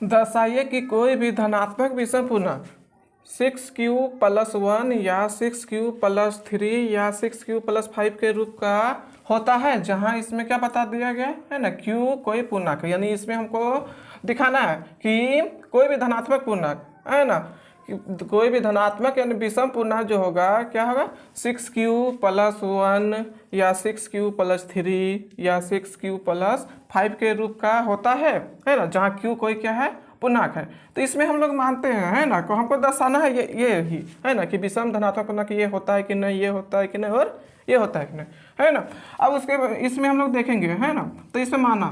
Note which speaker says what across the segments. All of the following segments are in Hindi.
Speaker 1: दर्शाइए कि कोई भी धनात्मक विषम पूर्णांक 6q+1 या 6q+3 या 6q+5 के रूप का होता है, जहां इसमें क्या बता दिया गया है ना, q कोई पूर्णांक, यानी इसमें हमको दिखाना है कि कोई भी धनात्मक पूर्णांक है ना, कोई भी धनात्मक यानी विषम पूर्णांक जो होगा क्या होगा, 6q+1 या 6q+3 या 6q+5 के रूप का होता है ना, जहाँ q कोई क्या है, पूर्णांक है। तो इसमें हम लोग मानते हैं है ना, को हमको दर्शाना है ये ही है ना, कि विषम धनात्मक पूर्णांक ये होता है कि नहीं, ये होता है कि नहीं, और ये होता है कि नहीं, है ना। अब उसके इसमें हम लोग देखेंगे है ना, तो इसमें माना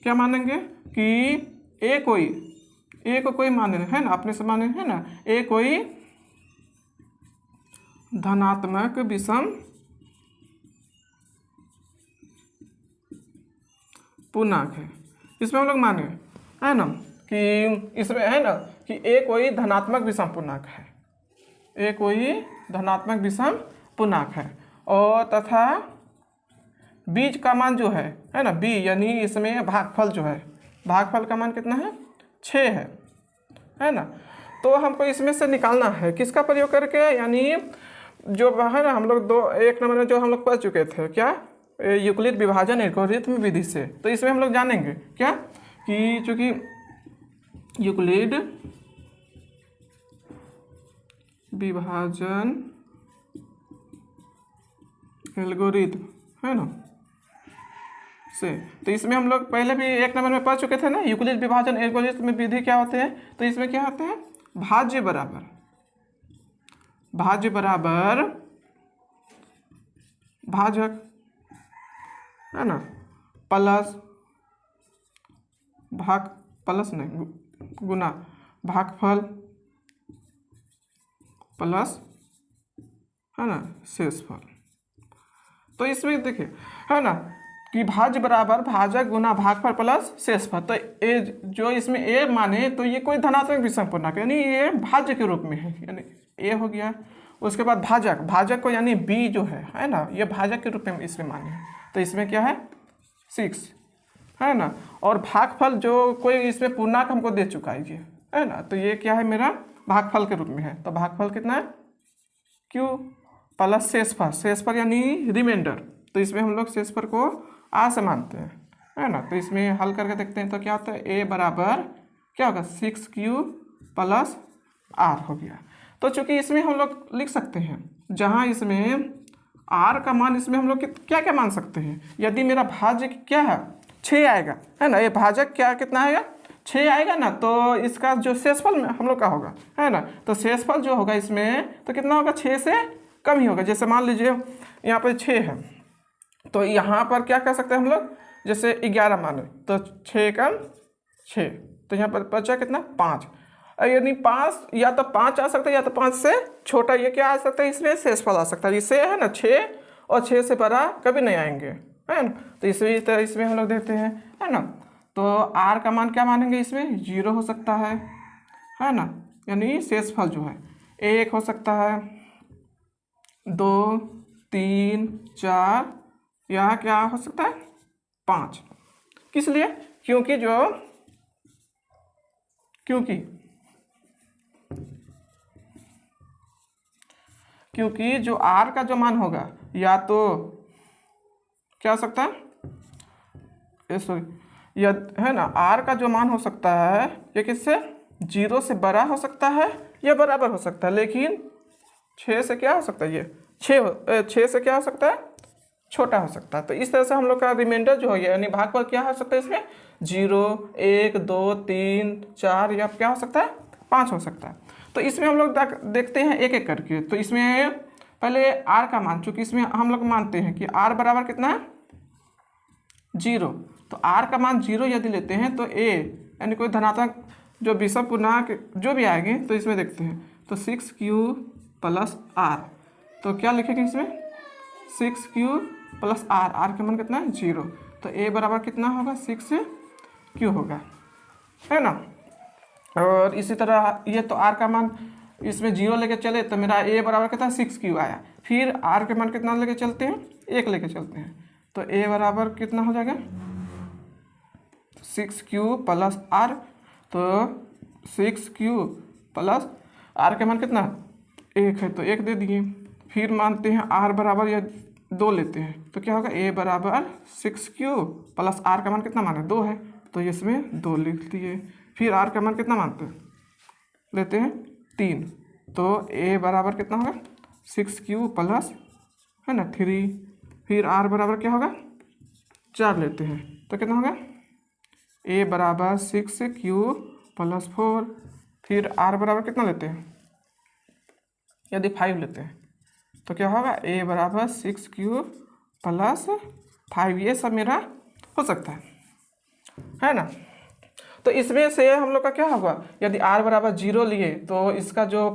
Speaker 1: क्या मानेंगे कि ए को कोई माने है ना, अपने से माने है ना, ए कोई धनात्मक विषम पूर्णांक है। इसमें हम लोग माने है ना कि इसमें है ना कि ए कोई धनात्मक विषम पूर्णांक है, ए कोई धनात्मक विषम पूर्णांक है, और तथा बीज का मान जो है ना, बी यानी इसमें भागफल जो है, भागफल का मान कितना है, 6 है ना। तो हमको इसमें से निकालना है किसका प्रयोग करके, यानी जो है ना हम लोग एक नंबर में जो हम लोग पढ़ चुके थे क्या, यूक्लिड विभाजन एल्गोरिथम विधि से। तो इसमें हम लोग जानेंगे क्या कि चूंकि यूक्लिड विभाजन एल्गोरिथम है ना से, तो इसमें हम लोग पहले भी एक नंबर में पढ़ चुके थे ना, यूक्लिड विभाजन एल्गोरिथम में विधि क्या होते हैं। तो इसमें क्या होते हैं, भाज्य बराबर भाजक है ना, प्लस गुना भागफल प्लस है ना शेषफल। तो इसमें देखिए है ना कि भाज्य बराबर भाजक गुना भागफल प्लस शेषफल। तो ए जो इसमें ए माने तो ये कोई धनात्मक विषम पूर्णांक यानी ये भाज्य के रूप में है, यानी ए हो गया। उसके बाद भाजक को यानी बी जो है ना, ये भाजक के रूप में इसमें माने हैं। तो इसमें क्या है 6 है ना, और भागफल जो कोई इसमें पूर्णांक हमको दे चुका है ये है ना, तो ये क्या है मेरा भागफल के रूप में है। तो भागफल कितना है q प्लस शेषफल यानी रिमाइंडर। तो इसमें हम लोग शेषफल को आ से मानते हैं है ना। तो इसमें हल करके देखते हैं तो क्या होता है, a बराबर क्या होगा 6q प्लस r हो गया। तो चूंकि इसमें हम लोग लिख सकते हैं, जहाँ इसमें r का मान इसमें हम लोग क्या क्या मान सकते हैं, यदि मेरा भाज्य क्या है 6 आएगा है ना, ये भाजक क्या कितना आएगा 6 आएगा ना, तो इसका जो शेषफल हम लोग का होगा है ना, तो शेषफल जो होगा इसमें तो कितना होगा 6 से कम ही होगा। जैसे मान लीजिए यहाँ पर 6 है, तो यहाँ पर क्या कर सकते हैं हम लोग, जैसे 11 माने तो 6 कम 6, तो यहाँ पर बचा कितना 5, यानी 5 या तो 5 आ सकता है या तो 5 से छोटा ये क्या आ सकता है, इसमें शेषफल आ सकता है। इससे है ना 6 और 6 से बड़ा कभी नहीं आएंगे है ना। तो इसमें हम लोग देखते हैं है ना, तो r का मान क्या मानेंगे, इसमें 0 हो सकता है ना, यानी शेषफल जो है 1 हो सकता है, 2 3 4, यहाँ क्या हो सकता है 5। किस लिए, क्योंकि जो r का जो मान होगा या तो क्या हो सकता है सॉरी या है ना, r का जो मान हो सकता है ये किससे 0 से बड़ा हो सकता है या बराबर हो सकता है, लेकिन 6 से क्या हो सकता है, ये 6 से क्या हो सकता है छोटा हो सकता है। तो इस तरह से हम लोग का रिमाइंडर जो है यानी भागफल क्या हो सकता है, इसमें 0 1 2 3 4 या क्या हो सकता है 5 हो सकता है। तो इसमें हम लोग देखते हैं एक एक करके। तो इसमें पहले r का मान, चूंकि इसमें हम लोग मानते हैं कि r बराबर कितना है 0, तो r का मान 0 यदि लेते हैं तो a यानी कोई धनात्मक जो विषम पूर्णांक जो भी आएंगे तो इसमें देखते हैं, तो 6q प्लस r, तो क्या लिखेंगे इसमें 6q प्लस r का मान कितना है 0, तो a बराबर कितना होगा 6q होगा है ना। और इसी तरह ये तो r का मान इसमें 0 लेके चले तो मेरा a बराबर कितना 6q आया, फिर r के मान कितना लेके चलते हैं 1 लेके चलते हैं, तो a बराबर कितना हो जाएगा 6q प्लस आर, तो 6q प्लस आर का मान कितना 1 है तो 1 दे दिए। फिर मानते हैं आर बराबर या 2 लेते हैं तो क्या होगा a बराबर 6q प्लस आर का मान कितना मान है 2 है तो इसमें 2 लिख दिए। फिर आर का मान कितना मानते हैं लेते हैं 3, तो a बराबर कितना होगा 6q प्लस है ना 3। फिर r बराबर क्या होगा 4 लेते हैं तो कितना होगा a बराबर 6q प्लस 4। फिर r बराबर कितना लेते हैं यदि 5 लेते हैं तो क्या होगा a बराबर 6q प्लस 5। ये सब मेरा हो सकता है ना। तो इसमें से हम लोग का क्या होगा यदि r बराबर 0 लिए तो इसका जो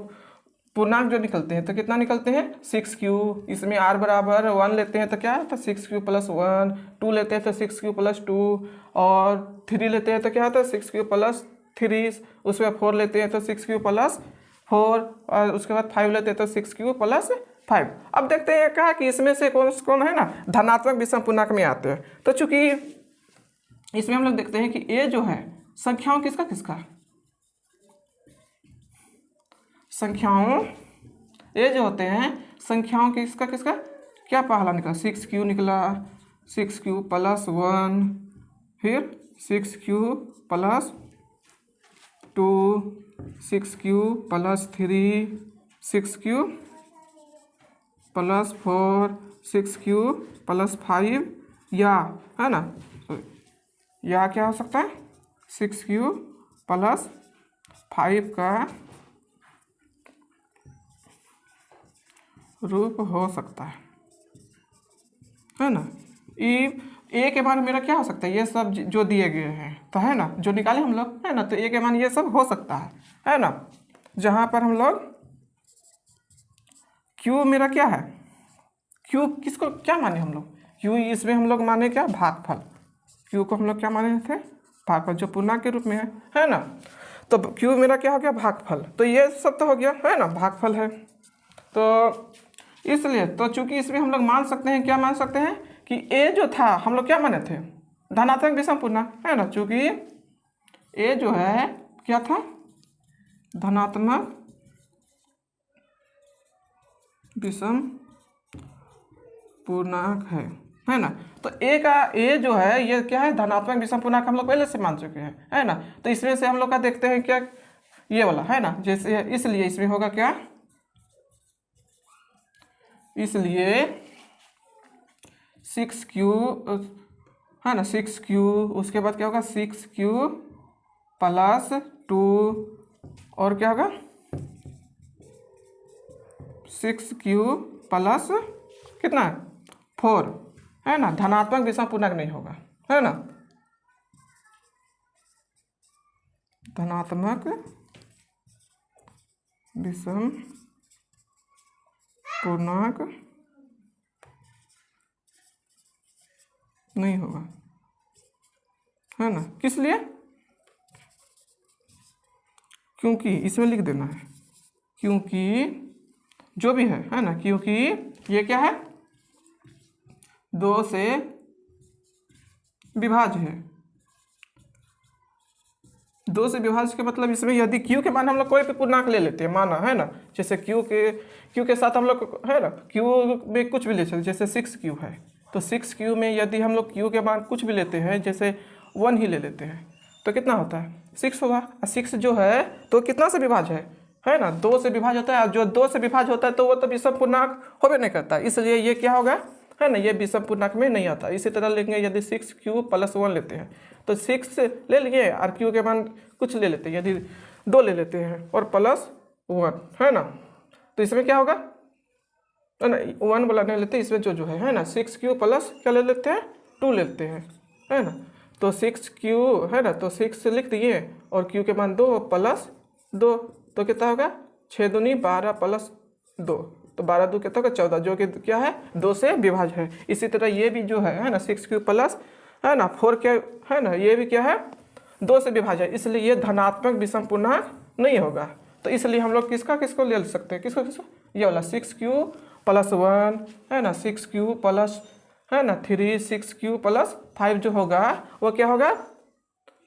Speaker 1: पूर्णांक जो निकलते हैं तो कितना निकलते हैं 6q। इसमें r बराबर 1 लेते हैं तो क्या है तो 6q प्लस 1, 2 लेते हैं तो 6q प्लस 2 और 3 लेते हैं तो क्या होता है 6q प्लस 3, उसमें 4 लेते हैं तो 6q प्लस 4 और उसके बाद 5 लेते हैं तो 6q प्लस 5। अब देखते हैं क्या कि इसमें से कौन है ना धनात्मक विषम पूर्णांक में आते हैं। तो चूंकि इसमें हम लोग देखते हैं कि a जो है संख्याओं किसका संख्याओं ये जो होते हैं संख्याओं किसका क्या पहला निकला 6q निकला, 6q प्लस 1, फिर 6q plus 2, 6q plus 3, 6q plus 4, 6q plus 5 या है ना या क्या हो सकता है 6q प्लस 5 का रूप हो सकता है ना। ए के मान मेरा क्या हो सकता है ये सब जो दिए गए हैं तो है ना जो निकाले हम लोग है ना तो ए के मान ये सब हो सकता है ना। जहाँ पर हम लोग क्यू मेरा क्या है क्यू किसको क्या माने हम लोग क्यू इसमें हम लोग माने क्या भागफल। क्यू को हम लोग क्या माने थे भागफल जो पूर्णांक के रूप में है ना। तो क्यू मेरा क्या हो गया भागफल, तो ये सब तो हो गया है ना भागफल है। तो इसलिए तो चूंकि इसमें हम लोग मान सकते हैं क्या मान सकते हैं कि ए जो था हम लोग क्या माने थे धनात्मक विषम पूर्णांक है ना। चूंकि ए जो है क्या था धनात्मक विषम पूर्णांक है ना। तो ए जो है ये क्या है धनात्मक विषम पूर्णांक हम लोग पहले से मान चुके हैं है ना। तो इसमें से हम लोग का देखते हैं क्या ये वाला है ना जैसे इसलिए इसमें होगा क्या इसलिए 6q है ना 6q उसके बाद क्या होगा 6q प्लस 2 और क्या होगा 6q प्लस कितना 4 है ना धनात्मक विषम पूर्णांक नहीं होगा है ना। धनात्मक विषम पूर्णांक नहीं होगा है ना। किस लिए क्योंकि इसमें लिख देना है क्योंकि जो भी है ना क्योंकि ये क्या है 2 से विभाज्य है। 2 से विभाज्य के मतलब इसमें यदि q के मान हम लोग कोई भी पूर्णांक ले लेते हैं माना है ना जैसे q के साथ हम लोग है ना q में कुछ भी ले सकते जैसे 6q है तो 6q में यदि हम लोग q के मान कुछ भी लेते हैं जैसे 1 ही ले लेते हैं तो कितना होता है 6 होगा। 6 जो है तो कितना से विभाज्य है ना 2 से विभाज्य होता है। जो 2 से विभाज्य होता है तो वो तो विषम पूर्णांक होबे नहीं करता इसलिए ये क्या होगा है ना ये विषम पूर्णांक में नहीं आता। इसी तरह लेंगे यदि 6q प्लस 1 लेते हैं तो 6 ले लिए और q के मान कुछ ले लेते हैं यदि 2 ले लेते हैं और प्लस 1 है ना तो इसमें क्या होगा है ना 1 वाला नहीं लेते इसमें जो है ना 6q प्लस क्या ले लेते हैं 2 लेते हैं है ना। तो 6q है ना तो 6 लिख दिए और q के मान 2 प्लस 2 तो कितना होगा 6 दूनी 12 प्लस 2 तो 12 2 कितना होगा 14 जो कि क्या है 2 से विभाज्य है। इसी तरह ये भी जो है ना 6q प्लस है ना 4 क्या है ना ये भी क्या है 2 से विभाज्य है इसलिए ये धनात्मक विषम पूर्णांक नहीं होगा। तो इसलिए हम लोग किसको ले सकते हैं किसको ये वाला 6q प्लस 1 है ना 6q प्लस है ना 3 6q प्लस 5 जो होगा वो क्या होगा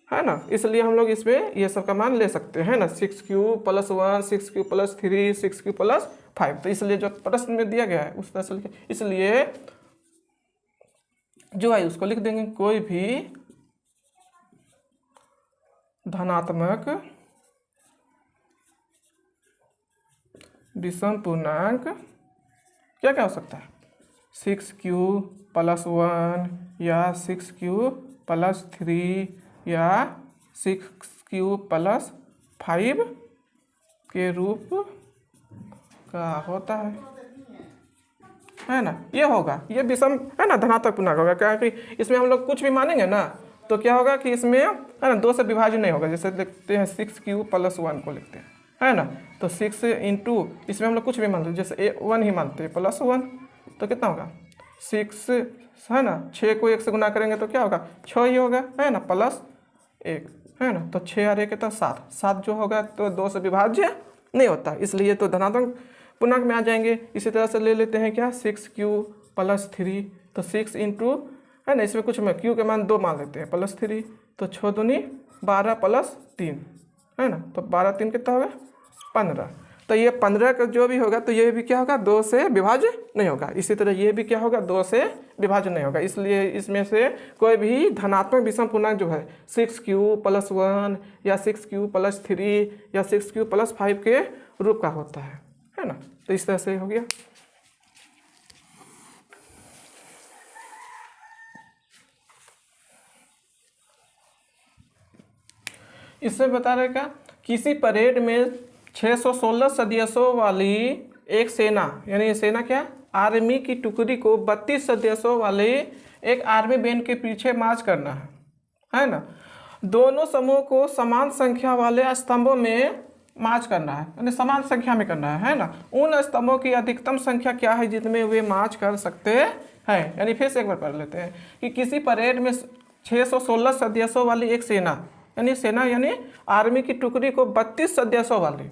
Speaker 1: है ना, इसलिए हम लोग इसमें ये सब का मान ले सकते हैं ना, 6q+1, 6q+3, 6q+5। तो इसलिए जो प्रश्न में दिया गया है उस तरह से, इसलिए जो है उसको लिख देंगे, कोई भी धनात्मक विषम पूर्णांक क्या क्या हो सकता है, 6q+1 या 6q+3 या 6q+5 के रूप का होता है ना। ये होगा, ये विषम है ना धनात्मक पूर्णांक होगा, क्या कि इसमें हम लोग कुछ भी मानेंगे ना तो क्या होगा कि इसमें है ना 2 से विभाजन नहीं होगा। जैसे लिखते हैं 6q+1 को लिखते हैं, है ना, तो 6 इंटू इसमें हम लोग कुछ भी मानते हैं, जैसे 1 ही मानते हैं +1, तो कितना होगा 6, है ना, 6 को 1 से गुना करेंगे तो क्या होगा 6 ही होगा, है ना, +1, है ना, तो 6 और 1 तो 7, 7 जो होगा तो 2 से विभाज्य नहीं होता, इसलिए तो धनात्मक पूर्णांक में आ जाएंगे। इसी तरह से ले लेते हैं क्या 6q+3, तो 6 इंटू, है ना, इसमें कुछ में q के मान 2 मान लेते हैं +3, तो 6 दूनी 12 +3, है ना, तो 12 3 कितना होगा 15। तो ये 15 का जो भी होगा तो ये भी क्या होगा 2 से विभाज्य नहीं होगा। इसी तरह ये भी क्या होगा 2 से विभाज्य नहीं होगा, इसलिए इसमें से कोई भी धनात्मक विषम पूर्णांक जो है 6q+1 या 6q+3 या 6q+5 के रूप का होता है ना। तो इस तरह से हो गया। इसमें बता रहे क्या, किसी परेड में 616 सदस्यों वाली एक सेना, यानी सेना क्या आर्मी की टुकड़ी को 32 सदस्यों वाले एक आर्मी बैंड के पीछे मार्च करना है ना। दोनों समूह को समान संख्या वाले स्तंभों में मार्च करना है, यानी समान संख्या में करना है ना। उन स्तंभों की अधिकतम संख्या क्या है जिनमें वे मार्च कर सकते हैं। यानी फिर से एक बार पढ़ लेते हैं कि किसी परेड में 616 सदस्यों वाली एक सेना यानी आर्मी की टुकड़ी को 32 सदस्यों वाली,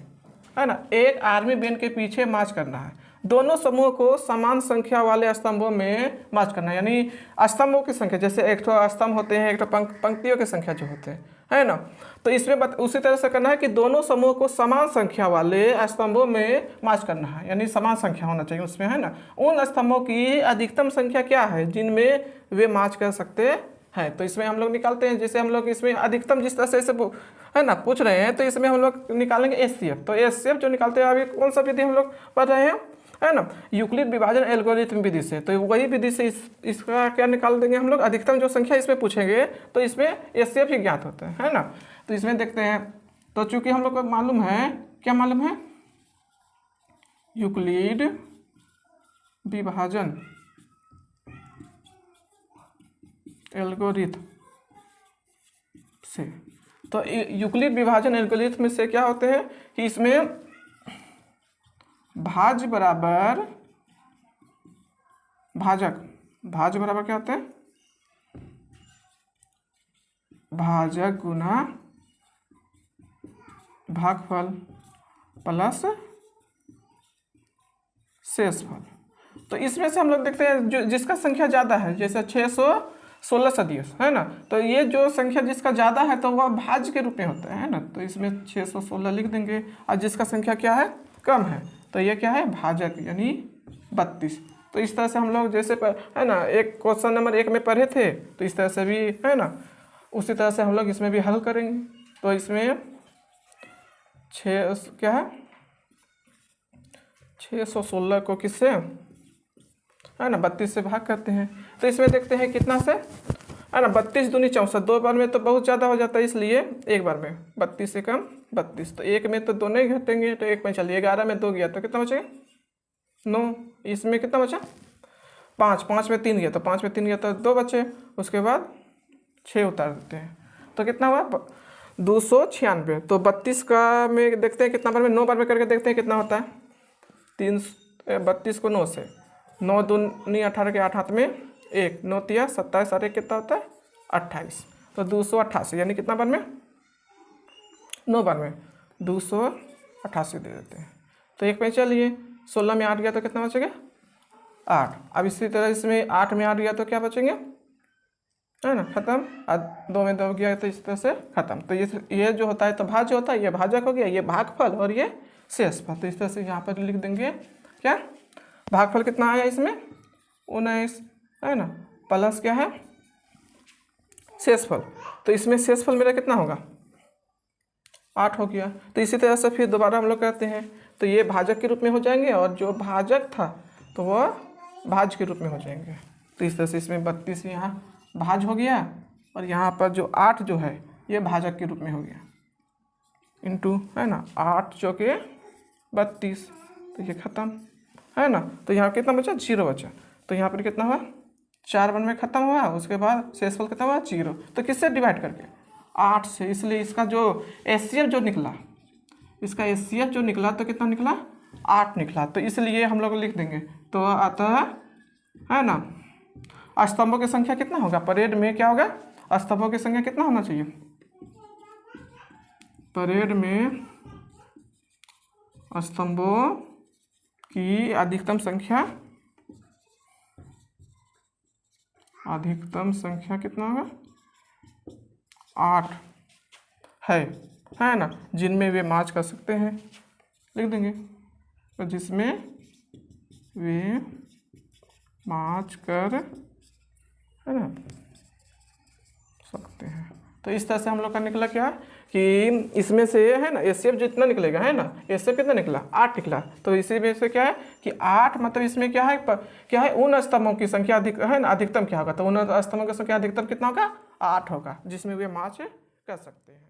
Speaker 1: है ना, एक आर्मी बैंड के पीछे मार्च करना है। दोनों समूह को समान संख्या वाले स्तंभों में मार्च करना है, यानी स्तंभों की संख्या, जैसे एक तो स्तंभ होते हैं, एक तो पंक्तियों की संख्या जो होते हैं, है ना। तो इसमें उसी तरह से करना है कि दोनों समूह को समान संख्या वाले स्तंभों में मार्च करना है, यानी समान संख्या होना चाहिए उसमें, है ना। उन स्तंभों की अधिकतम संख्या क्या है जिनमें वे मार्च कर सकते हैं। तो इसमें हम लोग निकालते हैं, जैसे हम लोग इसमें अधिकतम जिस तरह से है ना पूछ रहे हैं, तो इसमें हम लोग निकालेंगे एचसीएफ। तो एचसीएफ जो निकालते हैं, अभी कौन सा विधि हम लोग पढ़ रहे हैं, है ना, यूक्लिड विभाजन एल्गोरिथम विधि से। तो वही विधि से इसका क्या निकाल देंगे हम लोग, अधिकतम जो संख्या इसमें पूछेंगे तो इसमें एचसीएफ ही ज्ञात होता है ना। तो इसमें देखते हैं, तो चूंकि हम लोग को मालूम है, क्या मालूम है, यूक्लिड विभाजन एल्गोरिथम से, तो यूक्लिड विभाजन एल्गोरिथम से क्या होते हैं कि इसमें भाज्य बराबर भाजक, भाज्य बराबर क्या होता है, भाजक गुना भागफल प्लस शेषफल। तो इसमें से हम लोग देखते हैं जो जिसका संख्या ज़्यादा है, जैसे 616 सदस्य, है ना, तो ये जो संख्या जिसका ज़्यादा है तो वह भाज्य के रूप में होता है ना। तो इसमें 616 लिख देंगे, और जिसका संख्या क्या है कम है तो ये क्या है भाजक, यानी 32। तो इस तरह से हम लोग जैसे है ना एक क्वेश्चन नंबर 1 में पढ़े थे, तो इस तरह से भी है ना, उसी तरह से हम लोग इसमें भी हल करेंगे। तो इसमें 616 को किससे, है ना, 32 से भाग करते हैं। तो इसमें देखते हैं कितना से, है ना, 32 दूनी 64, 2 बार में तो बहुत ज़्यादा हो जाता है, इसलिए एक बार में 32 से कम 32, तो एक में तो दोनों ही घटेंगे, तो एक में चलिए 11 में 2 गया तो कितना बचेगा 9, इसमें कितना बचा 5, 5 में 3 गया तो 5 में 3 गया तो 2 बचे, उसके बाद 6 उतार देते हैं तो कितना हुआ 296। तो 32 का में देखते हैं कितना बार में, 9 बार में करके देखते हैं कितना होता है, 32 को 9 से, 9 दूनी 18 के 8 हाथ में 1, 9 तिया 27 और 1 कितना होता है 28, तो 288, यानी कितना बार में 9 बार में 288 दे देते हैं। तो एक में चलिए 16 में 8 गया तो कितना बचेगा 8। अब इसी तरह इसमें 8 में 8 गया तो क्या बचेंगे है ना, खत्म। और 2 में 2 गया तो इस तरह से खत्म। तो ये जो होता है तो भाज्य होता है, ये भाजक हो गया, ये भागफल और ये शेषफल। तो इस तरह से यहाँ पर लिख देंगे क्या, भागफल कितना आया इसमें 19, है ना, प्लस क्या है शेषफल। तो इसमें शेषफल मेरा कितना होगा 8 हो गया। तो इसी तरह से फिर दोबारा हम लोग करते हैं, तो ये भाजक के रूप में हो जाएंगे और जो भाजक था तो वह भाज्य के रूप में हो जाएंगे। तो इस तरह से इसमें 32 यहाँ भाज्य हो गया और यहाँ पर जो 8 जो है ये भाजक के रूप में हो गया, इंटू, है ना, 8 चौके 32, तो ये खत्म, है ना। तो यहाँ कितना बचा 0 बचा। तो यहाँ पर कितना हुआ 4 1 में खत्म हुआ, उसके बाद शेषफल कितना हुआ 0। तो किससे डिवाइड करके 8 से, इसलिए इसका जो एचसीएफ जो निकला, इसका एचसीएफ जो निकला तो कितना निकला 8 निकला। तो इसलिए हम लोग लिख देंगे, तो अतः, है ना, स्तंभों की संख्या कितना होगा, परेड में क्या होगा स्तंभों की संख्या कितना होना चाहिए, परेड में स्तंभों की अधिकतम संख्या कितना होगा 8 है ना, जिनमें वे मार्च कर सकते हैं, लिख देंगे, तो जिसमें वे मार्च कर, है ना, सकते हैं। तो इस तरह से हम लोग का निकला क्या कि इसमें से, है ना, एचसीएफ जितना निकलेगा, है ना, एचसीएफ कितना निकला 8 निकला। तो इसी में से क्या है कि 8 मतलब इसमें क्या है उन स्तंभों की संख्या अधिक, है ना, अधिकतम क्या होगा, तो उन स्तंभों की संख्या अधिकतम कितना होगा 8 होगा, जिसमें वे मार्च कर सकते हैं।